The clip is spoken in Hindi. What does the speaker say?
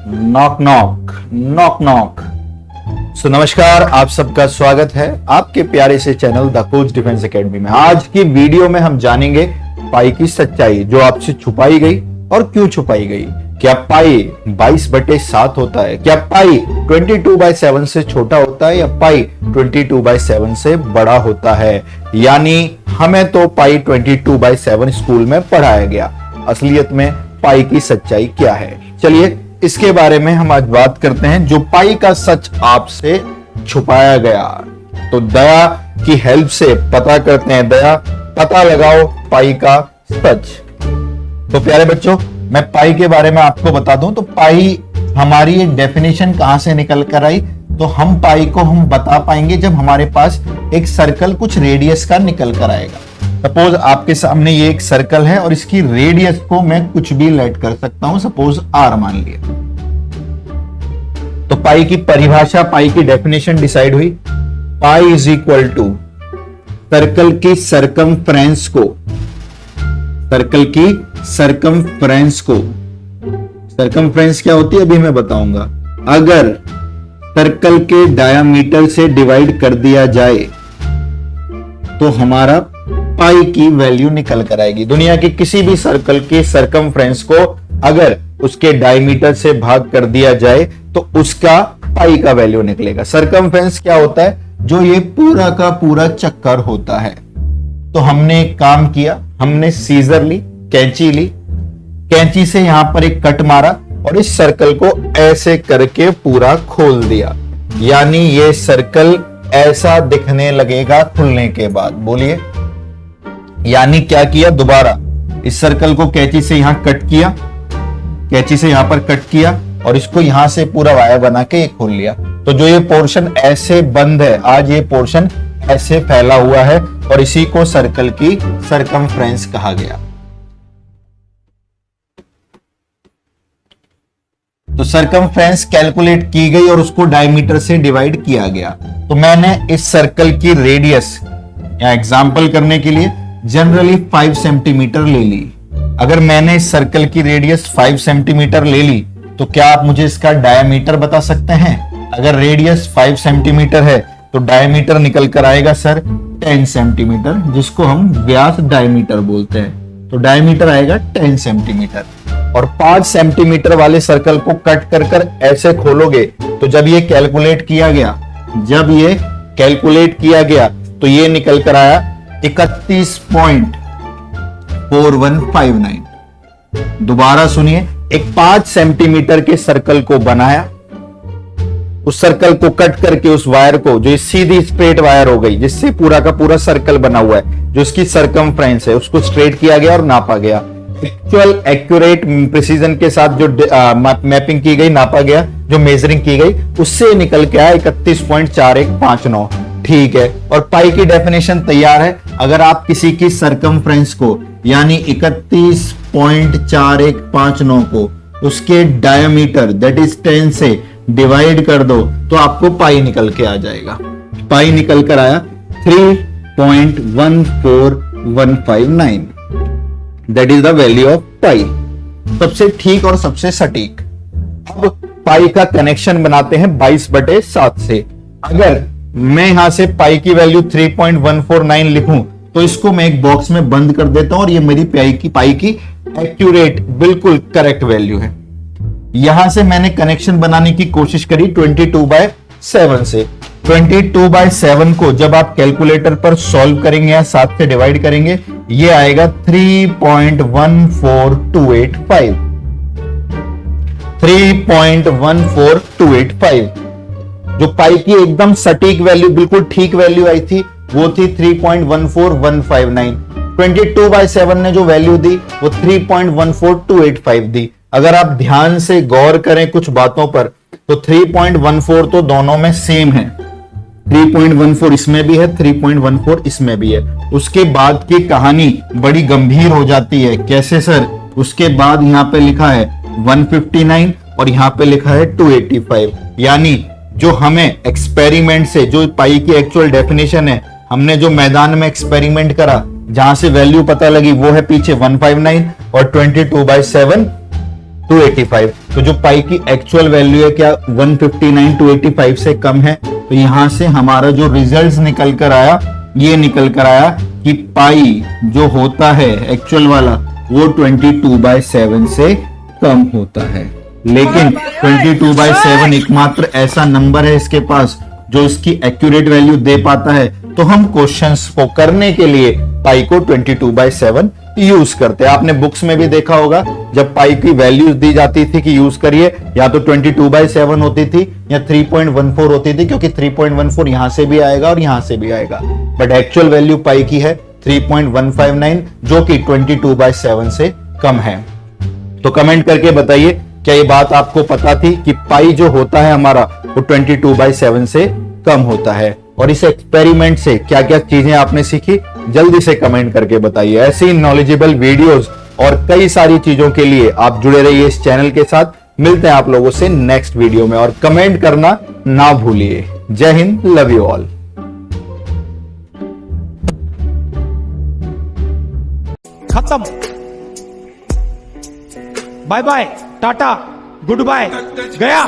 Knock knock knock knock. So नमस्कार, आप सबका स्वागत है आपके प्यारे से channel the coach defence academy में। आज की वीडियो में हम जानेंगे पाई की सच्चाई जो आपसे छुपाई गई और क्यों छुपाई गई। क्या पाई 22/7 होता है? क्या पाई 22/7 से छोटा होता है या पाई 22/7 से बड़ा होता है? यानी हमें तो पाई 22/7 स्कूल में पढ़ाया गया, असलियत में पाई की सच्चाई क्या है? चलिए इसके बारे में हम आज बात करते हैं, जो पाई का सच आपसे छुपाया गया। तो दया की हेल्प से पता करते हैं। दया, पता लगाओ पाई का सच। तो प्यारे बच्चों, मैं पाई के बारे में आपको बता दूं तो पाई हमारी एक डेफिनेशन कहां से निकल कर आई, तो हम पाई को हम बता पाएंगे जब हमारे पास एक सर्कल कुछ रेडियस का निकल कर आएगा। सपोज आपके सामने ये एक सर्कल है और इसकी रेडियस को मैं कुछ भी लेट कर सकता हूं, सपोज r मान लिया। तो पाई की परिभाषा, पाई की डेफिनेशन डिसाइड हुई। Pi is equal to circle की सरकमफ्रेंस को, सर्कल की सरकमफ्रेंस को, सरकमफ्रेंस क्या होती है अभी मैं बताऊंगा। अगर सर्कल के डायामीटर से डिवाइड कर दिया जाए तो हमारा पाई की वैल्यू निकल कर आएगी। दुनिया के किसी भी सर्कल के सरकमफ्रेंस को अगर उसके डायमीटर से भाग कर दिया जाए तो उसका पाई का वैल्यू निकलेगा। सरकमफ्रेंस क्या होता है? जो ये पूरा का पूरा चक्कर होता है। तो हमने एक काम किया, हमने सीजर ली, कैंची ली, कैंची से यहां पर एक कट मारा और इस सर्कल को ऐसे करके पूरा खोल दिया। यानी ये सर्कल ऐसा दिखने लगेगा खुलने के बाद। बोलिए, यानी क्या किया? दोबारा इस सर्कल को कैंची से यहां कट किया, कैंची से यहां पर कट किया और इसको यहां से पूरा वायर बना के ये खोल लिया। तो जो ये पोर्शन ऐसे बंद है, आज ये पोर्शन ऐसे फैला हुआ है और इसी को सर्कल की सरकमफ्रेंस कहा गया। तो सरकमफ्रेंस कैलकुलेट की गई और उसको डायमीटर से डिवाइड किया गया। तो मैंने इस सर्कल की रेडियस या एग्जांपल करने के लिए जनरली 5 सेंटीमीटर ले ली। अगर मैंने इस सर्कल की रेडियस 5 सेंटीमीटर ले ली तो क्या आप मुझे इसका डायमीटर बता सकते हैं? अगर रेडियस 5 सेंटीमीटर है तो डायमीटर निकल कर आएगा सर 10 सेंटीमीटर, जिसको हम व्यास डायमीटर बोलते हैं। तो डायमीटर आएगा 10 सेंटीमीटर। और 5 सेंटीमीटर वाले सर्कल को कट कर कर ऐसे खोलोगे तो जब ये कैलकुलेट किया गया, जब ये कैलकुलेट किया गया तो ये निकल कर आया 31.4159। दोबारा सुनिए, एक 5 सेंटीमीटर के सर्कल को बनाया, उस सर्कल को कट करके उस वायर को, जो सीधी स्ट्रेट वायर हो गई जिससे पूरा का पूरा सर्कल बना हुआ है, जो इसकी सरकमफ्रेंस है, उसको स्ट्रेट किया गया और नापा गया। एक्चुअल एक्यूरेट प्रिसीजन के साथ जो मैपिंग की गई, नापा गया, जो मेजरिंग की गई, उससे निकल के आया 31.4159। ठीक है, और पाई की डेफिनेशन तैयार है। अगर आप किसी की सरकमफ्रेंस को यानी 31.4159 को उसके डायमीटर दैट इज 10 से डिवाइड कर दो तो आपको पाई निकल के आ जाएगा। पाई निकल कर आया 3.14159। That is the value of pi. सबसे ठीक और सबसे सटीक। अब पाई का कनेक्शन बनाते हैं 22/7 से। अगर मैं यहां से पाई की वैल्यू 3.149 लिखूं तो इसको मैं एक बॉक्स में बंद कर देता हूं और ये मेरी पाई की एक्यूरेट बिल्कुल करेक्ट वैल्यू है। यहां से मैंने कनेक्शन बनाने की कोशिश करी 22/7 से। 22/7 को जब आप कैलकुलेटर पर सॉल्व करेंगे या 7 से डिवाइड करेंगे, ये आएगा 3.14285। 3.14285। जो पाई की एकदम सटीक वैल्यू, बिल्कुल ठीक वैल्यू आई थी, वो थी 3.14159। 22/7 ने जो वैल्यू दी वो 3.14285 दी। अगर आप ध्यान से गौर करें कुछ बातों पर तो 3.14 तो दोनों में सेम है। 3.14 इसमें भी है, 3.14 इसमें भी है। उसके बाद की कहानी बड़ी गंभीर हो जाती है। कैसे सर? उसके बाद यहां पे लिखा है 159 और यहां पे लिखा है 285। यानी जो हमें एक्सपेरिमेंट से, जो पाई की एक्चुअल डेफिनेशन है, हमने जो मैदान में एक्सपेरिमेंट करा, जहां से वैल्यू पता लगी, वो है पीछे 159 और 22/7 285। तो जो पाई की एक्चुअल वैल्यू है क्या 159 285 से कम है, तो यहां से हमारा जो रिजल्ट निकल कर आया, ये निकल कर आया कि पाई जो होता है एक्चुअल वाला वो 22/7 से कम होता है। लेकिन 22/7 एकमात्र ऐसा नंबर है इसके पास जो इसकी एक्यूरेट वैल्यू दे पाता है, तो हम क्वेश्चंस को करने के लिए पाई को 22/7 यूज करते हैं। आपने बुक्स में भी देखा होगा, जब पाई की वैल्यूज दी जाती थी कि यूज करिए, या तो 22/7 होती थी या 3.14 होती थी, क्योंकि 3.14 यहां से भी आएगा और यहां से भी आएगा। बट एक्चुअल वैल्यू पाई की है 3.159, जो कि 22/7 से कम है। तो कमेंट करके बताइए, क्या ये बात आपको पता थी कि पाई जो होता है हमारा वो 22/7 से कम होता है? और इस एक्सपेरिमेंट से क्या क्या चीजें आपने सीखी, जल्दी से कमेंट करके बताइए। ऐसी नॉलेजेबल वीडियोस और कई सारी चीजों के लिए आप जुड़े रहिए इस चैनल के साथ। मिलते हैं आप लोगों से नेक्स्ट वीडियो में, और कमेंट करना ना भूलिए। जय हिंद, लव यू ऑल। खत्म। बाय बाय, टाटा, गुड बाय, गया।